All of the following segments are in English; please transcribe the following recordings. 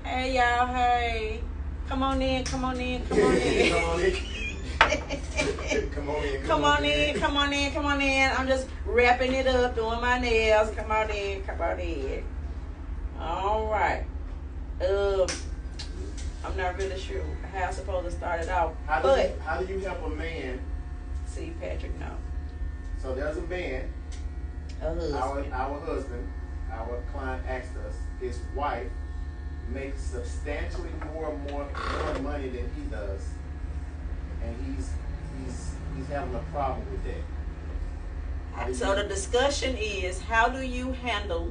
Hey y'all, hey. Come on in, come on in, come on in. Come on in. Come on in. Come on in, come on in, come on in. I'm just wrapping it up, doing my nails. Come on in, come on in. All right. I'm not really sure how I'm supposed to start it out. How do you help a man? See, Patrick, no. So there's a man, A husband. our husband, our client asked us, his wife makes substantially more money than he does, and he's having a problem with that. So the discussion is, how do you handle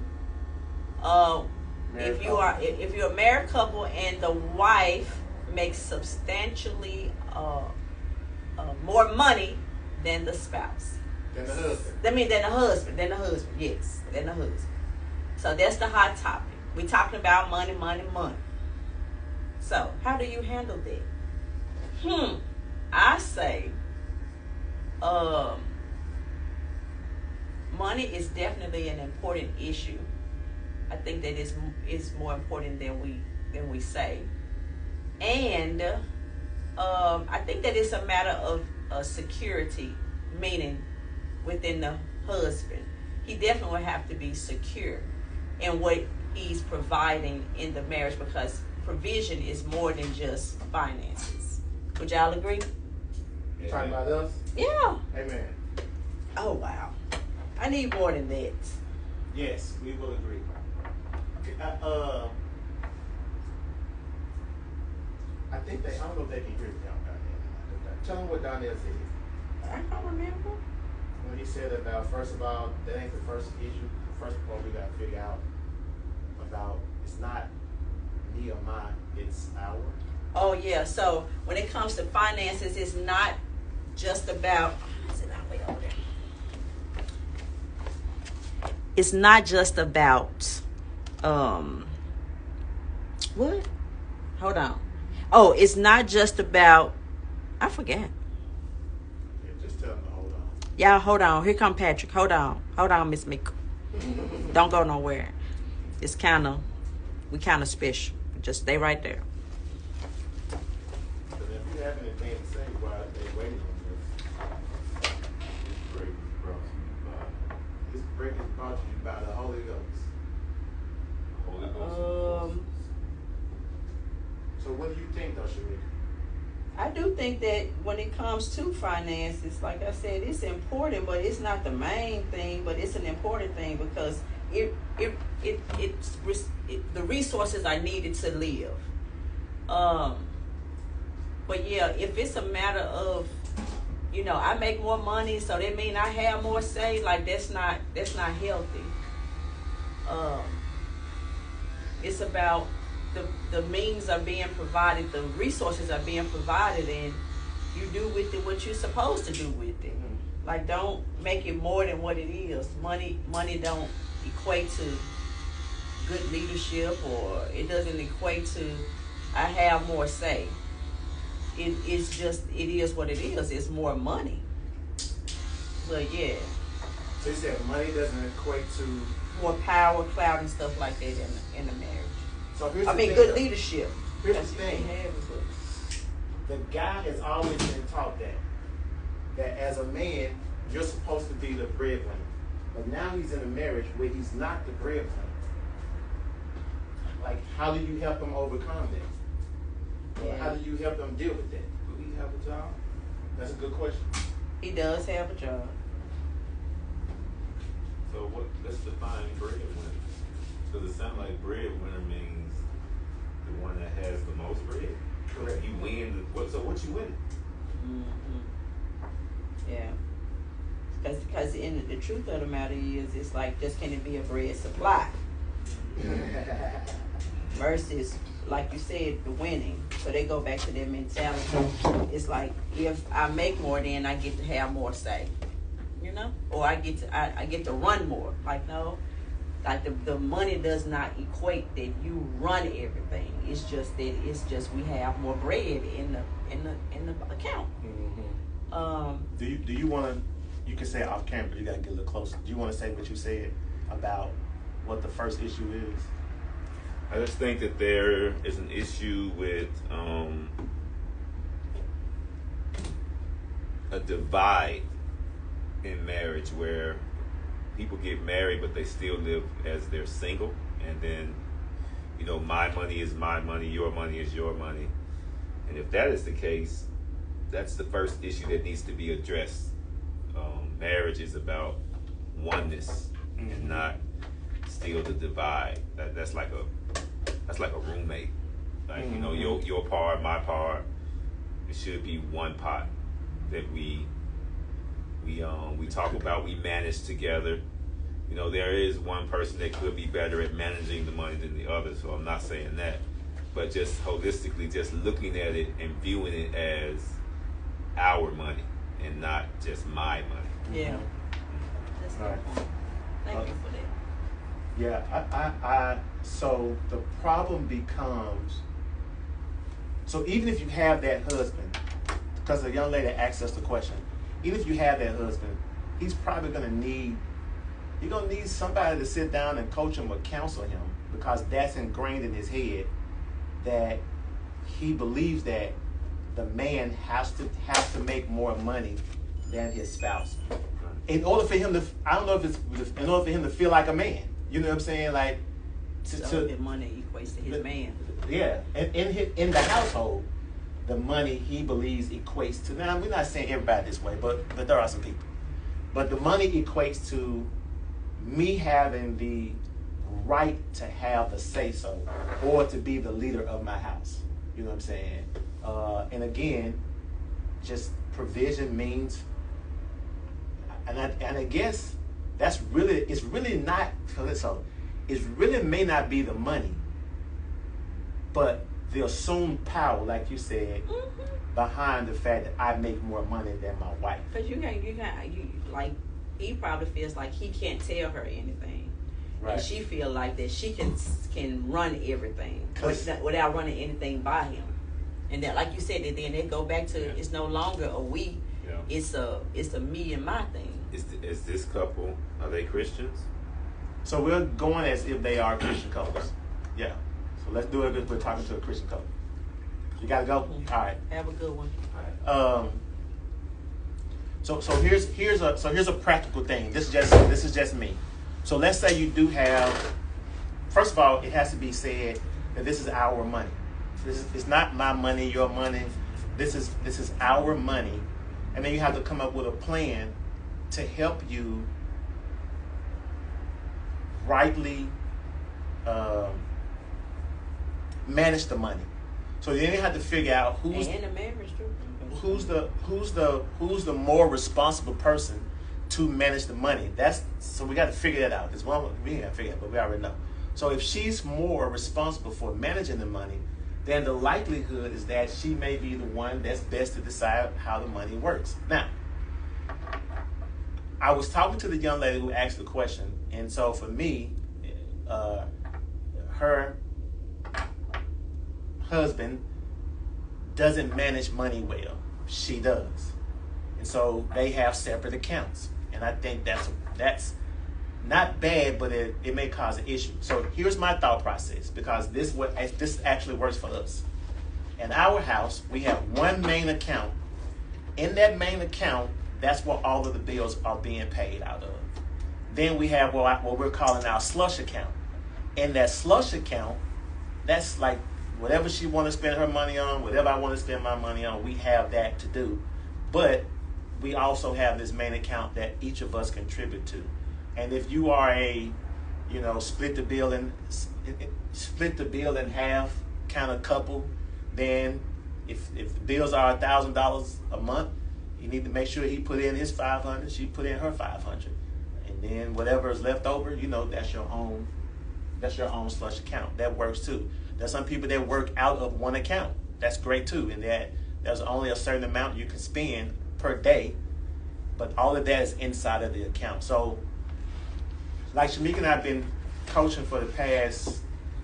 if you're a married couple and the wife makes substantially more money than the spouse? Than the husband. Than the husband. Yes, than the husband. So that's the hot topic. We're talking about money. So how do you handle that? I say, money is definitely an important issue. I think that it's more important than we say, and I think that it's a matter of security, meaning within the husband, he definitely will have to be secure in what he's providing in the marriage, because provision is more than just finances. Would y'all agree? You talking about us? Yeah. Amen. Oh wow, I need more than that. Yes, we will agree. I think I don't know if they can hear me down there. Tell them what Donnell said. I don't remember. When he said about, first of all, that ain't the first issue. The first part we got to figure out about, it's not me or mine, it's our. Oh yeah. So when it comes to finances, it's not just about. It's not just about. What? Hold on. Oh, it's not just about. I forget. Yeah, just tell them to hold on. Y'all, hold on. Here come Patrick. Hold on, Miss Mick. Don't go nowhere. It's we kind of special. Just stay right there. So if you have anything to say while they're waiting on this, this break is brought to you by the Holy Ghost. So what do you think, though, Shamika? I do think that when it comes to finances, like I said, it's important, but it's not the main thing. But it's an important thing because the resources are needed to live. But yeah, if it's a matter of, I make more money, so that means I have more say. Like that's not healthy. It's about the means are being provided, the resources are being provided, and you do with it what you're supposed to do with it. Like, don't make it more than what it is. Money don't equate to good leadership, or it doesn't equate to I have more say. It is what it is. It's more money. But yeah. So you said money doesn't equate to more power, clout, and stuff like that in the marriage. So here's good leadership. Here's the thing. The guy has always been taught that as a man, you're supposed to be the breadwinner. But now he's in a marriage where he's not the breadwinner. Like, how do you help him overcome that? Or how do you help him deal with that? Do he have a job? That's a good question. He does have a job. So let's define breadwinner. Because it sounds like breadwinner means the one that has the most bread. Correct. You win. So what you win? Mm-hmm. Yeah. Because in the truth of the matter is, it's like, just can it be a bread supply? Versus, like you said, the winning. So they go back to their mentality. It's like, if I make more, then I get to have more say. Or I get to run more. Like, no. Like the money does not equate that you run everything. It's just that we have more bread in the account. Mm-hmm. Do you want to? You can say it off camera, but you got to get a little closer. Do you want to say what you said about what the first issue is? I just think that there is an issue with a divide in marriage where people get married but they still live as they're single, and then my money is my money, your money is your money. And if that is the case, that's the first issue that needs to be addressed. Marriage is about oneness and not still the divide. That's like a roommate. Like your part, my part. It should be one pot that we talk about. We manage together. There is one person that could be better at managing the money than the other. So I'm not saying that, but just holistically, just looking at it and viewing it as our money and not just my money. Yeah. That's All right. good. Thank you for that. Yeah, so the problem becomes, so even if you have that husband, because the young lady asked us the question, even if you have that husband, he's probably going to need somebody to sit down and coach him or counsel him, because that's ingrained in his head that he believes that the man has to make more money than his spouse in order for him to, I don't know if it's in order for him to feel like a man. You know what I'm saying? Like So the money equates to his man. Yeah, and in the household, the money he believes equates to. Now we're not saying everybody this way, but there are some people. But the money equates to me having the right to have the say so, or to be the leader of my house. You know what I'm saying? And again, just provision means, and I guess it's really not. So it really may not be the money, but the assumed power, like you said, behind the fact that I make more money than my wife. Because you like, he probably feels like he can't tell her anything. Right. And she feel like that she can run everything without running anything by him. And that, like you said, that then they go back to it's no longer a we, it's a me and my thing. Is this couple, are they Christians? So we're going as if they are Christian couples. Yeah. So let's do it if we're talking to a Christian couple. You gotta go? All right. Have a good one. So here's a practical thing. This is just me. So let's say you do have, first of all, it has to be said that this is our money. It's not my money, your money. This is our money. And then you have to come up with a plan to help you rightly manage the money. So then you have to figure out who's and the marriage too. who's the more responsible person to manage the money. So we got to figure that out. It's one we ain't got to figure it out, but we already know. So if she's more responsible for managing the money, then the likelihood is that she may be the one that's best to decide how the money works. Now, I was talking to the young lady who asked the question, and so for me, her husband doesn't manage money well. She does. And so they have separate accounts. And I think that's not bad, but it may cause an issue. So here's my thought process, because this actually works for us. In our house, we have one main account. In that main account, that's where all of the bills are being paid out of. Then we have what we're calling our slush account. In that slush account, that's like whatever she want to spend her money on, whatever I want to spend my money on, we have that to do. But we also have this main account that each of us contribute to. And if you are split the bill in half kind of couple, then if the bills are $1,000 a month, you need to make sure he put in his $500, she put in her $500, and then whatever is left over, that's your own slush account. That works too. There's some people that work out of one account. That's great too, and that there's only a certain amount you can spend per day, but all of that is inside of the account. So, like Shamika and I have been coaching for the past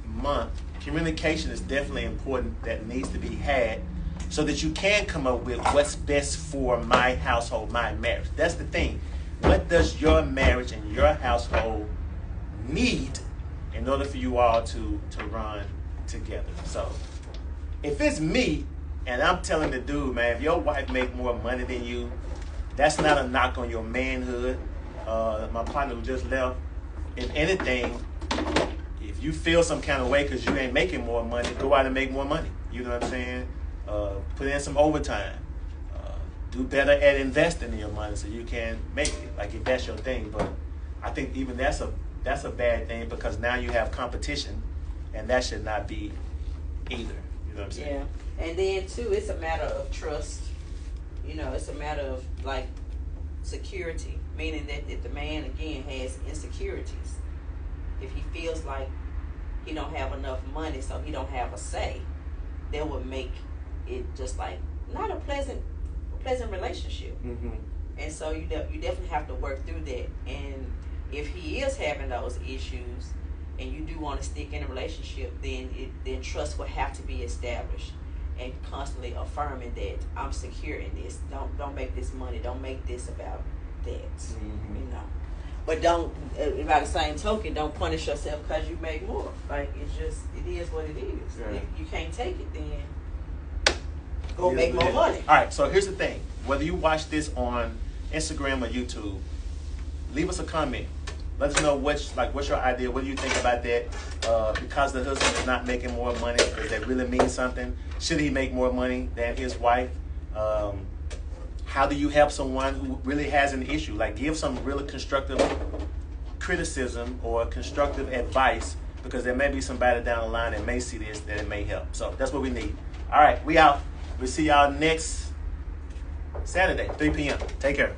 month, communication is definitely important, that needs to be had, so that you can come up with what's best for my household, my marriage. That's the thing. What does your marriage and your household need in order for you all to run together. So if it's me and I'm telling the dude, man, if your wife make more money than you, that's not a knock on your manhood. My partner who just left, if anything, if you feel some kind of way because you ain't making more money, go out and make more money. You know what I'm saying? Put in some overtime. Do better at investing in your money so you can make it. Like if that's your thing, but I think even that's a bad thing because now you have competition, and that should not be either. You know what I'm saying? Yeah, and then too, it's a matter of trust. You know, it's a matter of like security, meaning that if the man again has insecurities, if he feels like he don't have enough money, so he don't have a say, that would make it just like not a pleasant relationship. Mm-hmm. And so you definitely have to work through that. And if he is having those issues, and you do want to stick in a relationship, then trust will have to be established, and constantly affirming that I'm secure in this. Don't make this money. Don't make this about that. Mm-hmm. You know. But don't, by the same token, don't punish yourself because you make more. Like it is what it is. Yeah. If you can't take it, then go make more money. All right, so here's the thing. Whether you watch this on Instagram or YouTube, leave us a comment. Let us know what's your idea. What do you think about that? Because the husband is not making more money, does that really mean something? Should he make more money than his wife? How do you help someone who really has an issue? Like give some really constructive criticism or constructive advice, because there may be somebody down the line that may see this that it may help. So that's what we need. All right, we out. We'll see y'all next Saturday, 3 p.m. Take care.